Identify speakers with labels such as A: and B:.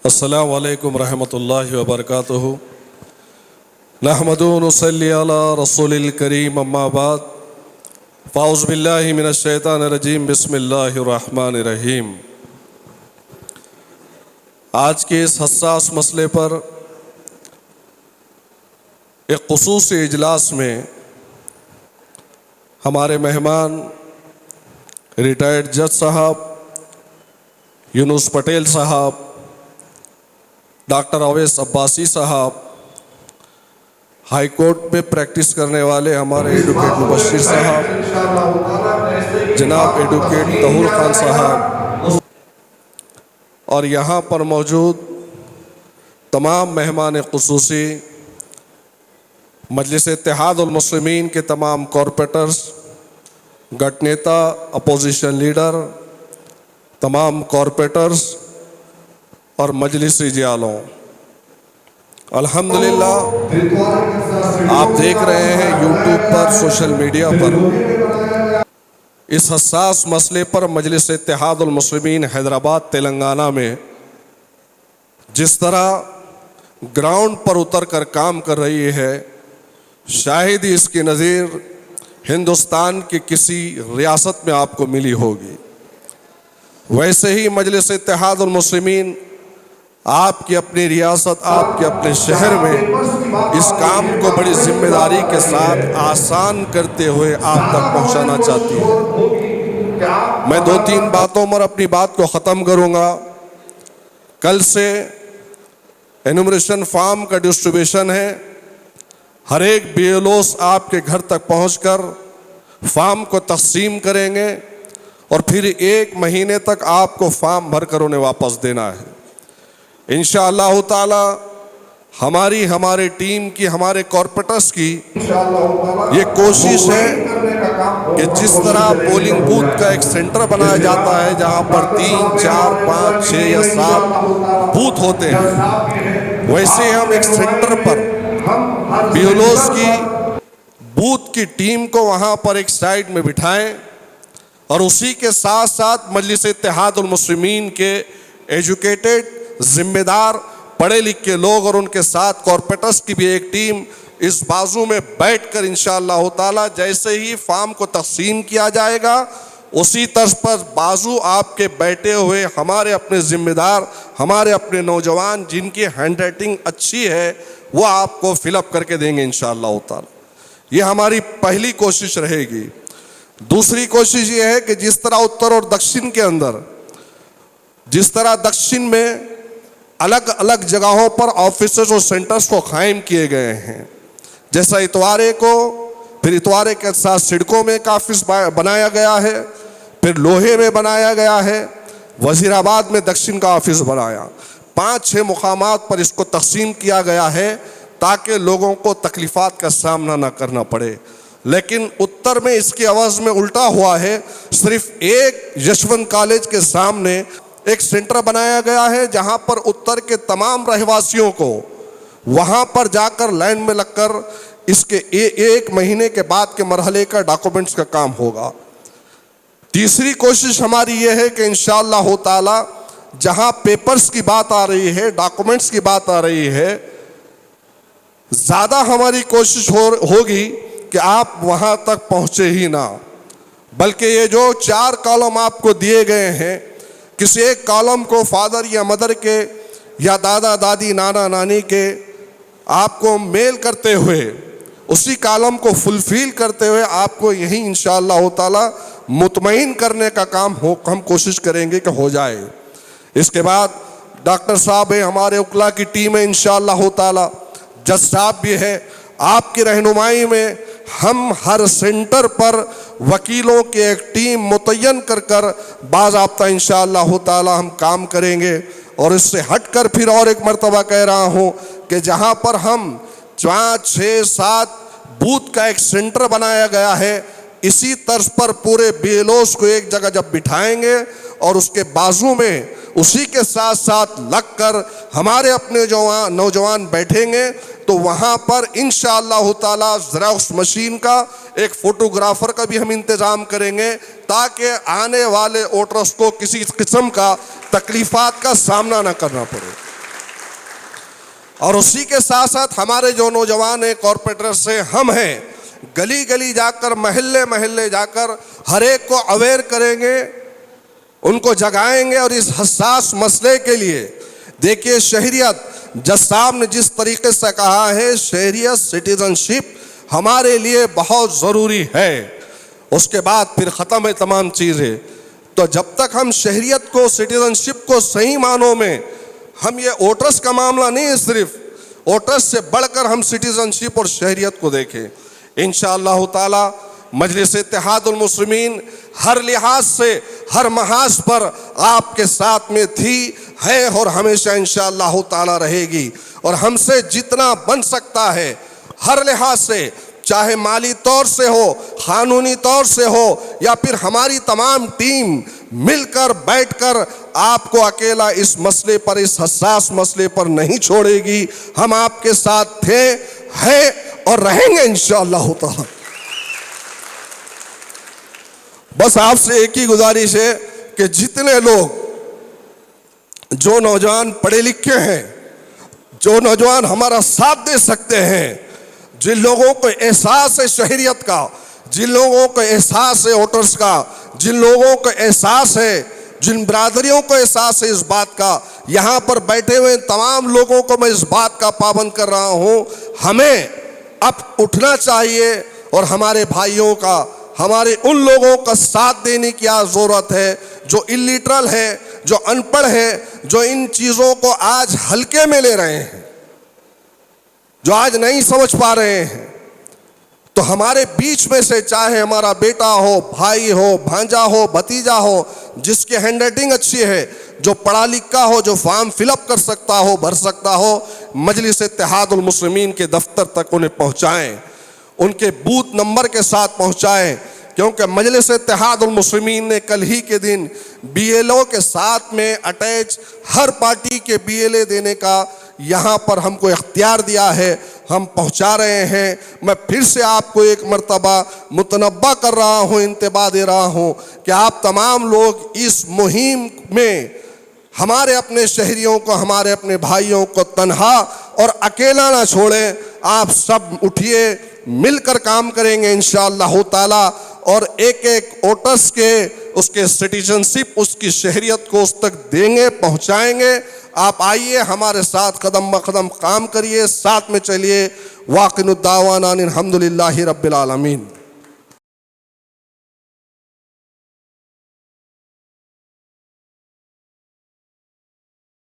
A: अस्सलामु अलैकुम रहमतुल्लाहि व बरकातुहू। नहमदु व नुसल्ली अला रसूलिल करीम, अम्मा बाद। फ़ाउज़ बिल्लाहि मिनश शैतानिर रजीम, बिस्मिल्लाहिर रहमानिर रहीम। आज के इस हस्सास मसले पर एक ख़ुसूसी इजलास में हमारे मेहमान रिटायर्ड जज साहब यूनुस पटेल साहब, डॉक्टर अवैस अब्बासी साहब, हाई कोर्ट में प्रैक्टिस करने वाले हमारे एडवोकेट मुबश्शिर साहब, जनाब एडवोकेट तहूर खान साहब और यहाँ पर मौजूद तमाम मेहमान ख़ुसूसी, मजलिस इत्तेहादुल मुस्लिमीन के तमाम कॉरपोरेटर्स, गठनेता, अपोजिशन लीडर, तमाम कॉरपोरेटर्स और मजलिसी जियालों, अल्हम्दुलिल्लाह आप देख रहे हैं यूट्यूब पर, सोशल मीडिया पर इस हसास मसले पर मजलिस इत्तेहादुल मुस्लिमीन हैदराबाद तेलंगाना में जिस तरह ग्राउंड पर उतर कर काम कर रही है, शायद ही इसकी नज़ीर हिंदुस्तान की किसी रियासत में आपको मिली होगी। वैसे ही मजलिस इत्तेहादुल मुस्लिमीन आपकी अपनी रियासत, आपके अपने शहर में इस काम को बड़ी जिम्मेदारी के साथ आसान करते हुए आप तक पहुंचाना चाहती है। मैं 2-3 बातों पर अपनी बात को ख़त्म करूंगा। कल से एनुमरेशन फॉर्म का डिस्ट्रीब्यूशन है। हर एक बीएलओस आपके घर तक पहुंचकर फॉर्म को तकसीम करेंगे और फिर 1 महीने तक आपको फॉर्म भरकर उन्हें वापस देना है। इंशाअल्लाह ताला हमारे टीम की, हमारे कॉरपोरेटर्स की ये कोशिश है कि जिस तरह पोलिंग बूथ का एक सेंटर बनाया जाता है जहां पर 3, 4, 5, 6 या 7 बूथ होते हैं, वैसे हम एक सेंटर पर बीएलओस की बूथ की टीम को वहां पर एक साइड में बिठाएं और उसी के साथ साथ मजलिस इत्तेहादुल मुस्लिमीन के एजुकेटेड, जिम्मेदार, पढ़े लिखे लोग और उनके साथ कॉरपोरेटर्स की भी एक टीम इस बाजू में बैठकर इंशाअल्लाह ताला जैसे ही फॉर्म को तकसीम किया जाएगा उसी तर्ज पर बाजू आपके बैठे हुए हमारे अपने जिम्मेदार, हमारे अपने नौजवान जिनकी हैंड राइटिंग अच्छी है वो आपको फिलअप करके देंगे इंशाअल्लाह ताला। ये हमारी पहली कोशिश रहेगी। दूसरी कोशिश ये है कि जिस तरह उत्तर और दक्षिण के अंदर, जिस तरह दक्षिण में अलग अलग जगहों पर ऑफिसेस और सेंटर्स को कायम किए गए हैं, जैसा इतवारे को, फिर इतवारे के साथ सिडको में एक ऑफिस बनाया गया है, फिर लोहे में बनाया गया है, वजीराबाद में दक्षिण का ऑफिस बनाया। 5-6 मुकामात पर इसको तकसीम किया गया है ताकि लोगों को तकलीफ़ात का सामना ना करना पड़े। लेकिन उत्तर में इसकी आवाज़ में उल्टा हुआ है। सिर्फ एक यशवंत कॉलेज के सामने एक सेंटर बनाया गया है जहां पर उत्तर के तमाम रहवासियों को वहां पर जाकर लाइन में लगकर इसके 1 महीने के बाद के मरहले का डॉक्यूमेंट्स का काम होगा। तीसरी कोशिश हमारी ये है कि इंशाअल्लाह ताला जहां पेपर्स की बात आ रही है, डॉक्यूमेंट्स की बात आ रही है, ज़्यादा हमारी कोशिश होगी कि आप वहां तक पहुंचे ही ना, बल्कि ये जो 4 कॉलम आपको दिए गए हैं, किसी एक कॉलम को फादर या मदर के या दादा दादी, नाना नानी के आपको मेल करते हुए उसी कॉलम को फुलफिल करते हुए आपको यही इंशाअल्लाह ताला मुतमईन करने का काम हम कोशिश करेंगे कि हो जाए। इसके बाद डॉक्टर साहब है, हमारे उकला की टीम है इंशाअल्लाह ताला, जज साहब भी है, आपकी रहनुमाई में हम हर सेंटर पर वकीलों की एक टीम मुतय्यन कर बाज़ाब्ता इंशाअल्लाह ताला हम काम करेंगे। और इससे हटकर फिर और एक मर्तबा कह रहा हूँ कि जहाँ पर हम 5, 6, 7 बूथ का एक सेंटर बनाया गया है, इसी तर्ज पर पूरे बीएलओस को एक जगह जब बिठाएंगे और उसके बाजू में उसी के साथ साथ लगकर हमारे अपने नौजवान बैठेंगे तो वहाँ पर इंशाअल्लाह ताला ज़ेरॉक्स मशीन का, एक फ़ोटोग्राफ़र का भी हम इंतज़ाम करेंगे ताकि आने वाले वोटर्स को किसी किस्म का तकलीफ़ात का सामना ना करना पड़े। और उसी के साथ साथ हमारे जो नौजवान हैं, कॉरपोरेटर से हम हैं, गली गली जाकर, महल्ले महल्ले जाकर हर एक को अवेयर करेंगे, उनको जगाएंगे। और इस हसास मसले के लिए देखिए, शहरियत, जज साहब ने जिस तरीके से कहा है, शहरियत सिटीजनशिप हमारे लिए बहुत ज़रूरी है। उसके बाद फिर ख़त्म है तमाम चीज़ें। तो जब तक हम शहरियत को, सिटीजनशिप को सही मानों में, हम ये वोटर्स का मामला नहीं है, सिर्फ वोटर्स से बढ़कर हम सिटीजनशिप और शहरियत को देखें। इंशाअल्लाह ताला मजलिस इत्तेहादुल मुस्लिमीन हर लिहाज से, हर महाज पर आपके साथ में थी, है और हमेशा इंशाअल्लाह ताला रहेगी। और हमसे जितना बन सकता है हर लिहाज से, चाहे माली तौर से हो, कानूनी तौर से हो, या फिर हमारी तमाम टीम मिलकर बैठकर आपको अकेला इस मसले पर, इस हसास मसले पर नहीं छोड़ेगी। हम आपके साथ थे, हैं और रहेंगे इंशाअल्लाह ताला। बस आपसे एक ही गुजारिश है कि जितने लोग, जो नौजवान पढ़े लिखे हैं, जो नौजवान हमारा साथ दे सकते हैं, जिन लोगों को एहसास है शहरियत का, जिन लोगों को एहसास है वोटर्स का, जिन लोगों को एहसास है, जिन बरादरियों को एहसास है इस बात का, यहाँ पर बैठे हुए तमाम लोगों को मैं इस बात का पाबंद कर रहा हूँ, हमें अब उठना चाहिए और हमारे भाइयों का, हमारे उन लोगों का साथ देने की आज ज़रूरत है जो इलिटरल है, जो अनपढ़ है, जो इन चीज़ों को आज हल्के में ले रहे हैं, जो आज नहीं समझ पा रहे हैं। तो हमारे बीच में से, चाहे हमारा बेटा हो, भाई हो, भांजा हो, भतीजा हो, जिसकी हैंडराइटिंग अच्छी है, जो पढ़ा लिखा हो, जो फॉर्म फिलअप कर सकता हो, भर सकता हो, मजलिस इत्तेहादुल मुस्लिमीन के दफ्तर तक उन्हें पहुँचाएँ, उनके बूथ नंबर के साथ पहुँचाएँ। क्योंकि मजलिस इत्तेहादुल मुस्लिमीन ने कल ही के दिन BLO के साथ में अटैच हर पार्टी के BLA देने का यहाँ पर हमको इख्तियार दिया है, हम पहुँचा रहे हैं। मैं फिर से आपको एक मर्तबा मुतनब्बा कर रहा हूँ, इंतबाह दे रहा हूँ कि आप तमाम लोग इस मुहिम में हमारे अपने शहरियों को, हमारे अपने भाइयों को तन्हा और अकेला ना छोड़ें। आप सब उठिए, मिलकर काम करेंगे इंशाअल्लाह ताला, और एक एक वोटर्स के, उसके सिटीजनशिप, उसकी शहरियत को उस तक देंगे, पहुंचाएंगे। आप आइए, हमारे साथ कदम ब कदम काम करिए, साथ में चलिए। वाक़िनुद्दावाना अनिल हम्दुलिल्लाहि रब्बिल आलमीन।